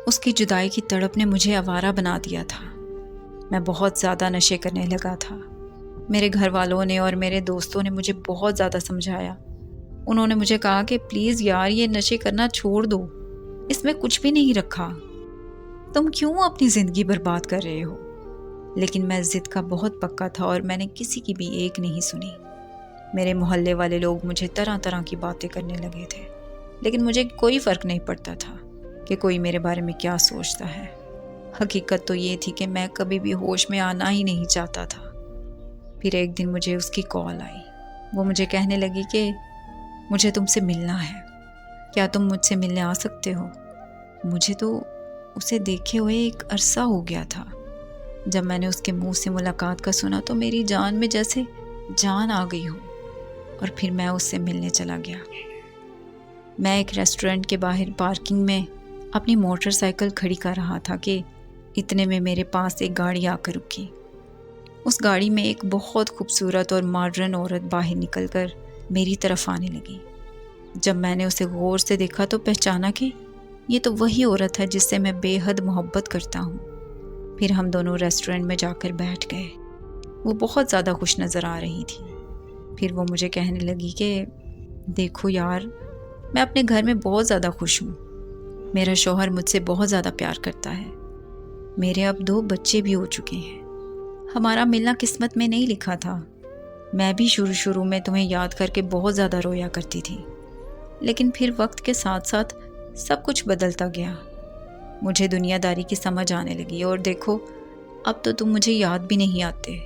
اس کی جدائی کی تڑپ نے مجھے آوارہ بنا دیا تھا۔ میں بہت زیادہ نشے کرنے لگا تھا۔ میرے گھر والوں نے اور میرے دوستوں نے مجھے بہت زیادہ سمجھایا۔ انہوں نے مجھے کہا کہ پلیز یار یہ نشے کرنا چھوڑ دو، اس میں کچھ بھی نہیں رکھا، تم کیوں اپنی زندگی برباد کر رہے ہو؟ لیکن میں ضد کا بہت پکا تھا اور میں نے کسی کی بھی ایک نہیں سنی۔ میرے محلے والے لوگ مجھے طرح طرح کی باتیں کرنے لگے تھے، لیکن مجھے کوئی فرق نہیں پڑتا تھا کہ کوئی میرے بارے میں کیا سوچتا ہے۔ حقیقت تو یہ تھی کہ میں کبھی بھی ہوش میں آنا ہی نہیں چاہتا تھا۔ پھر ایک دن مجھے اس کی کال آئی۔ وہ مجھے کہنے لگی کہ مجھے تم سے ملنا ہے، کیا تم مجھ سے ملنے آ سکتے ہو؟ مجھے تو اسے دیکھے ہوئے ایک عرصہ ہو گیا تھا۔ جب میں نے اس کے منہ سے ملاقات کا سنا تو میری جان میں جیسے جان آ گئی ہو، اور پھر میں اس سے ملنے چلا گیا۔ میں ایک ریسٹورنٹ کے باہر پارکنگ میں اپنی موٹر سائیکل کھڑی کر رہا تھا کہ اتنے میں میرے پاس ایک گاڑی آ کر رکی۔ اس گاڑی میں ایک بہت خوبصورت اور ماڈرن عورت باہر نکل کر میری طرف آنے لگی۔ جب میں نے اسے غور سے دیکھا تو پہچانا کہ یہ تو وہی عورت ہے جس سے میں بے حد محبت کرتا ہوں۔ پھر ہم دونوں ریسٹورنٹ میں جا کر بیٹھ گئے۔ وہ بہت زیادہ خوش نظر آ رہی تھی۔ پھر وہ مجھے کہنے لگی کہ دیکھو یار، میں اپنے گھر میں بہت زیادہ خوش ہوں۔ میرا شوہر مجھ سے بہت زیادہ پیار کرتا ہے۔ میرے اب 2 بچے بھی ہو چکے ہیں۔ ہمارا ملنا قسمت میں نہیں لکھا تھا۔ میں بھی شروع میں تمہیں یاد کر کے بہت زیادہ رویا کرتی تھی، لیکن پھر وقت کے ساتھ ساتھ سب کچھ بدلتا گیا۔ مجھے دنیا داری کی سمجھ آنے لگی، اور دیکھو اب تو تم مجھے یاد بھی نہیں آتے۔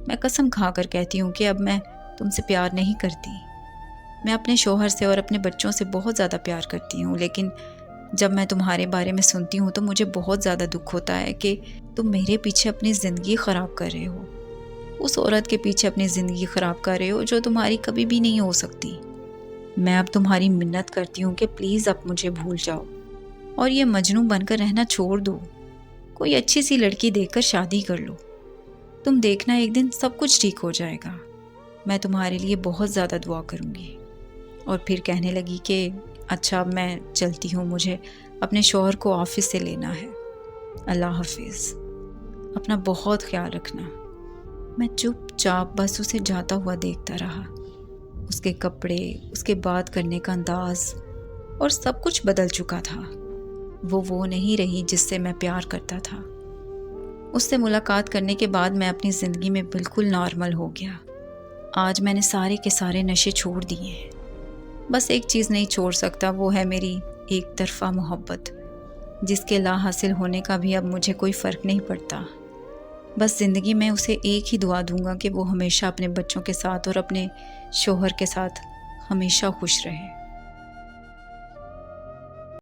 میں قسم کھا کر کہتی ہوں کہ اب میں تم سے پیار نہیں کرتی۔ میں اپنے شوہر سے اور اپنے بچوں سے بہت زیادہ پیار کرتی ہوں، لیکن جب میں تمہارے بارے میں سنتی ہوں تو مجھے بہت زیادہ دکھ ہوتا ہے کہ تم میرے پیچھے اپنی زندگی خراب کر رہے ہو، اس عورت کے پیچھے اپنی زندگی خراب کر رہے ہو جو تمہاری کبھی بھی نہیں ہو سکتی۔ میں اب تمہاری منت کرتی ہوں کہ پلیز اب مجھے بھول جاؤ اور یہ مجنوں بن کر رہنا چھوڑ دو۔ کوئی اچھی سی لڑکی دیکھ کر شادی کر لو، تم دیکھنا ایک دن سب کچھ ٹھیک ہو جائے گا۔ میں تمہارے لیے بہت زیادہ دعا کروں گی۔ اور پھر کہنے لگی کہ اچھا اب میں چلتی ہوں، مجھے اپنے شوہر کو آفس سے لینا ہے۔ اللہ حافظ، اپنا بہت خیال رکھنا۔ میں چپ چاپ بس اسے جاتا ہوا دیکھتا رہا۔ اس کے کپڑے، اس کے بات کرنے کا انداز اور سب کچھ بدل چکا تھا۔ وہ نہیں رہی جس سے میں پیار کرتا تھا۔ اس سے ملاقات کرنے کے بعد میں اپنی زندگی میں بالکل نارمل ہو گیا۔ آج میں نے سارے کے سارے نشے چھوڑ دیے ہیں۔ بس ایک چیز نہیں چھوڑ سکتا، وہ ہے میری ایک طرفہ محبت، جس کے لا حاصل ہونے کا بھی اب مجھے کوئی فرق نہیں پڑتا۔ بس زندگی میں اسے ایک ہی دعا دوں گا کہ وہ ہمیشہ اپنے بچوں کے ساتھ اور اپنے شوہر کے ساتھ ہمیشہ خوش رہے۔